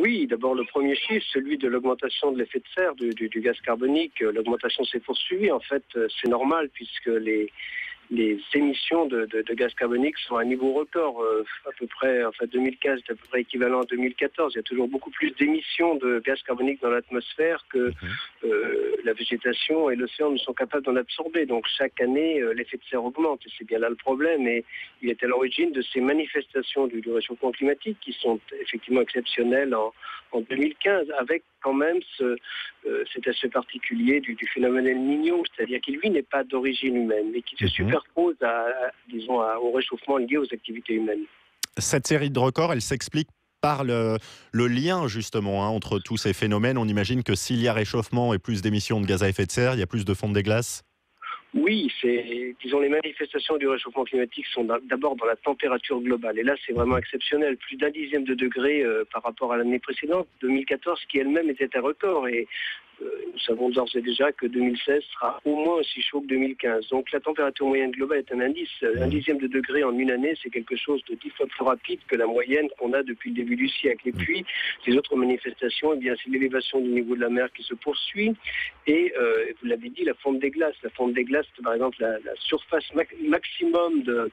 Oui, d'abord le premier chiffre, celui de l'augmentation de l'effet de serre du gaz carbonique. L'augmentation s'est poursuivie. En fait, c'est normal puisque les émissions de gaz carbonique sont à un niveau record, à peu près, enfin 2015 est à peu près équivalent à 2014. Il y a toujours beaucoup plus d'émissions de gaz carbonique dans l'atmosphère que la végétation et l'océan ne sont capables d'en absorber. Donc chaque année, l'effet de serre augmente et c'est bien là le problème. Et il est à l'origine de ces manifestations du réchauffement climatique qui sont effectivement exceptionnelles en 2015, avec quand même cet aspect particulier du phénomène El Niño, c'est-à-dire qui lui n'est pas d'origine humaine, mais qui se superpose au réchauffement lié aux activités humaines. Cette série de records, elle s'explique par le lien justement entre tous ces phénomènes. On imagine que s'il y a réchauffement et plus d'émissions de gaz à effet de serre, il y a plus de fonte des glaces. Oui, les manifestations du réchauffement climatique sont d'abord dans la température globale. Et là, c'est vraiment exceptionnel. Plus d'un dixième de degré par rapport à l'année précédente, 2014, qui elle-même était un record. Et nous savons d'ores et déjà que 2016 sera au moins aussi chaud que 2015. Donc la température moyenne globale est un indice. Un dixième de degré en une année, c'est quelque chose de 10 fois plus rapide que la moyenne qu'on a depuis le début du siècle. Et puis, les autres manifestations, eh bien, c'est l'élévation du niveau de la mer qui se poursuit. Et vous l'avez dit, la fonte des glaces. La fonte des glaces, par exemple, la surface maximum de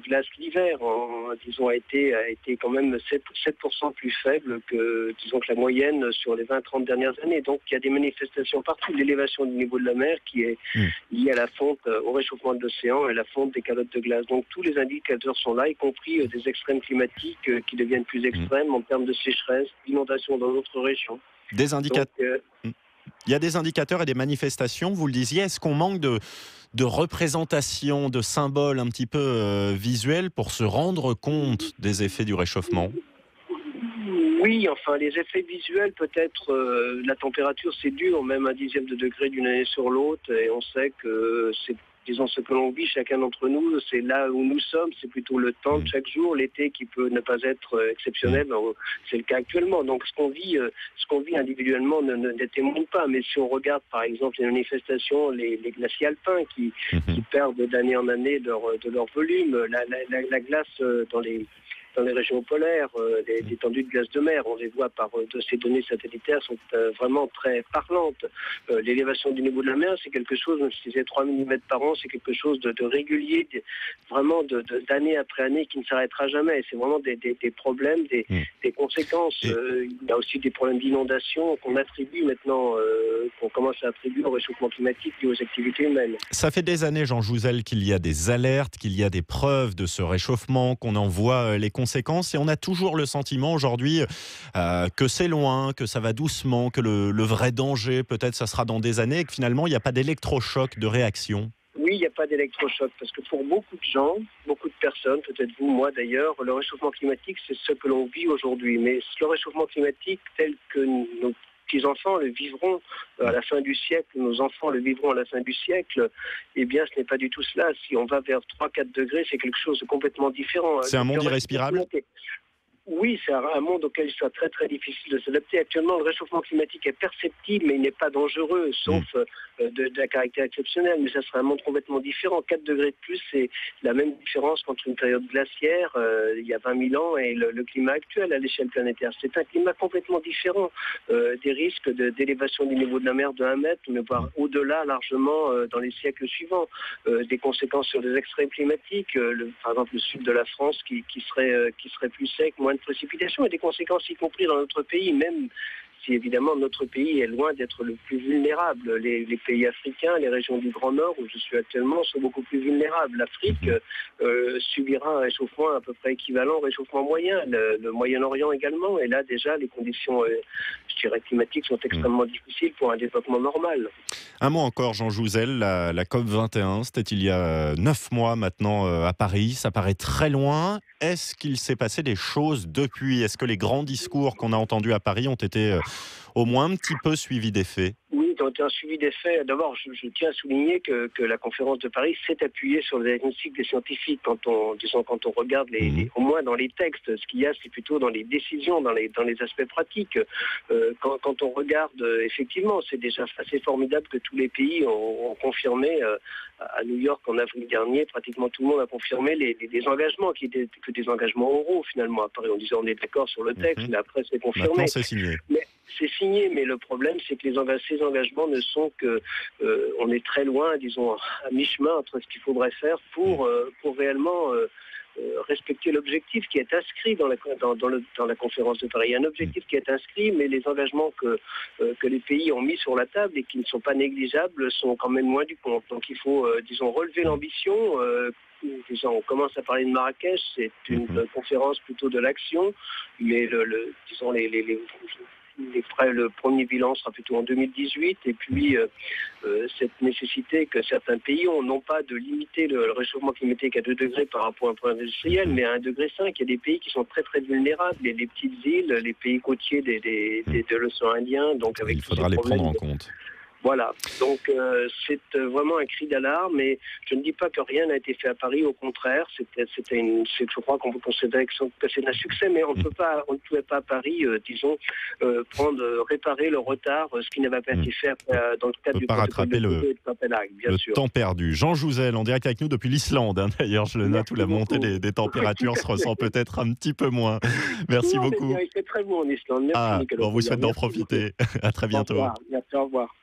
glace l'hiver, a été quand même 7% plus faible que, disons, que la moyenne sur les 20-30 dernières années. Donc, il y a des manifestations partout. L'élévation du niveau de la mer qui est liée à la fonte, au réchauffement de l'océan et la fonte des calottes de glace. Donc, tous les indicateurs sont là, y compris des extrêmes climatiques qui deviennent plus extrêmes en termes de sécheresse, d'inondation dans d'autres régions. Des indicateurs. Il y a des indicateurs et des manifestations, vous le disiez. Est-ce qu'on manque de représentation, de symboles un petit peu visuels pour se rendre compte des effets du réchauffement ? Oui, enfin, les effets visuels, peut-être, la température, c'est dur, même un dixième de degré d'une année sur l'autre, et on sait que c'est, disons, ce que l'on vit, chacun d'entre nous, c'est là où nous sommes, c'est plutôt le temps de chaque jour, l'été qui peut ne pas être exceptionnel, c'est le cas actuellement. Donc, ce qu'on vit individuellement ne témoigne pas, mais si on regarde, par exemple, les manifestations, les glaciers alpins qui perdent d'année en année de leur volume, la glace dans les régions polaires, des étendues de glace de mer, on les voit de ces données satellitaires sont vraiment très parlantes. L'élévation du niveau de la mer, c'est quelque chose, même si c'est 3 mm par an, c'est quelque chose de régulier, vraiment d'année après année qui ne s'arrêtera jamais. Et c'est vraiment des problèmes, des conséquences. Il y a aussi des problèmes d'inondation qu'on attribue maintenant, qu'on commence à attribuer au réchauffement climatique et aux activités humaines. Ça fait des années, Jean Jouzel, qu'il y a des alertes, qu'il y a des preuves de ce réchauffement, qu'on en voit les conséquences, et on a toujours le sentiment aujourd'hui que c'est loin, que ça va doucement, que le vrai danger peut-être ça sera dans des années, et que finalement il n'y a pas d'électrochoc de réaction. Oui, il n'y a pas d'électrochoc, parce que pour beaucoup de gens, beaucoup de personnes, peut-être vous, moi d'ailleurs, le réchauffement climatique, c'est ce que l'on vit aujourd'hui. Mais le réchauffement climatique tel que nos petits-enfants le vivront à la fin du siècle, nos enfants le vivront à la fin du siècle, eh bien ce n'est pas du tout cela. Si on va vers 3-4 degrés, c'est quelque chose de complètement différent. C'est un monde irrespirable ? Oui, c'est un monde auquel il sera très très difficile de s'adapter. Actuellement, le réchauffement climatique est perceptible, mais il n'est pas dangereux, sauf d'un caractère exceptionnel. Mais ça sera un monde complètement différent. 4 degrés de plus, c'est la même différence qu'entre une période glaciaire, il y a 20 000 ans, et le climat actuel à l'échelle planétaire. C'est un climat complètement différent. Des risques d'élévation du niveau de la mer de 1 mètre, mais voire au-delà largement dans les siècles suivants. Des conséquences sur les extrêmes climatiques, par exemple le sud de la France qui serait plus sec, moins de précipitations, et des conséquences y compris dans notre pays, même si évidemment notre pays est loin d'être le plus vulnérable. Les pays africains, les régions du Grand Nord où je suis actuellement sont beaucoup plus vulnérables. L'Afrique subira un réchauffement à peu près équivalent au réchauffement moyen, le Moyen-Orient également, et là déjà les conditions climatiques sont extrêmement difficiles pour un développement normal. Un mot encore, Jean Jouzel, la COP 21, c'était il y a 9 mois maintenant à Paris, ça paraît très loin. Est-ce qu'il s'est passé des choses depuis ? Est-ce que les grands discours qu'on a entendus à Paris ont été au moins un petit peu suivis des faits ? Oui, ont été un suivi des faits. D'abord, je tiens à souligner que la conférence de Paris s'est appuyée sur le diagnostic des scientifiques. Quand on regarde au moins dans les textes, ce qu'il y a, c'est plutôt dans les décisions, dans les aspects pratiques. Quand on regarde, effectivement, c'est déjà assez formidable que tous les pays ont confirmé. À New York, en avril dernier, pratiquement tout le monde a confirmé les engagements qui étaient que des engagements oraux, finalement. À Paris, on disait on est d'accord sur le texte, mais après, c'est confirmé. Maintenant, c'est signé. C'est signé, mais le problème, c'est que ces engagements ne sont que... on est très loin, disons, à mi-chemin entre ce qu'il faudrait faire pour réellement respecter l'objectif qui est inscrit dans la conférence de Paris. Il y a un objectif qui est inscrit, mais les engagements que les pays ont mis sur la table et qui ne sont pas négligeables sont quand même loin du compte. Donc il faut, disons, relever l'ambition. Disons, on commence à parler de Marrakech, c'est une conférence plutôt de l'action, mais disons, le premier bilan sera plutôt en 2018, et puis cette nécessité que certains pays ont, non pas de limiter le réchauffement climatique à 2 degrés par rapport à un point industriel, mais à 1,5 degré. Il y a des pays qui sont très très vulnérables, les petites îles, les pays côtiers de l'océan Indien. Donc avec il faudra les prendre en compte. Voilà, donc c'est vraiment un cri d'alarme, et je ne dis pas que rien n'a été fait à Paris, au contraire, je crois qu'on peut considérer que c'est un succès, mais on ne pouvait pas à Paris, réparer le retard, ce qui n'avait pas été fait dans le cadre du protocole de Copenhague, bien sûr. Temps perdu. Jean Jouzel, en direct avec nous depuis l'Islande, d'ailleurs, je le note, où la montée des températures se ressent peut-être un petit peu moins. Merci beaucoup. Il fait très beau en Islande, merci Nicolas. On vous souhaite d'en profiter. À très bientôt. Au revoir. Merci, au revoir.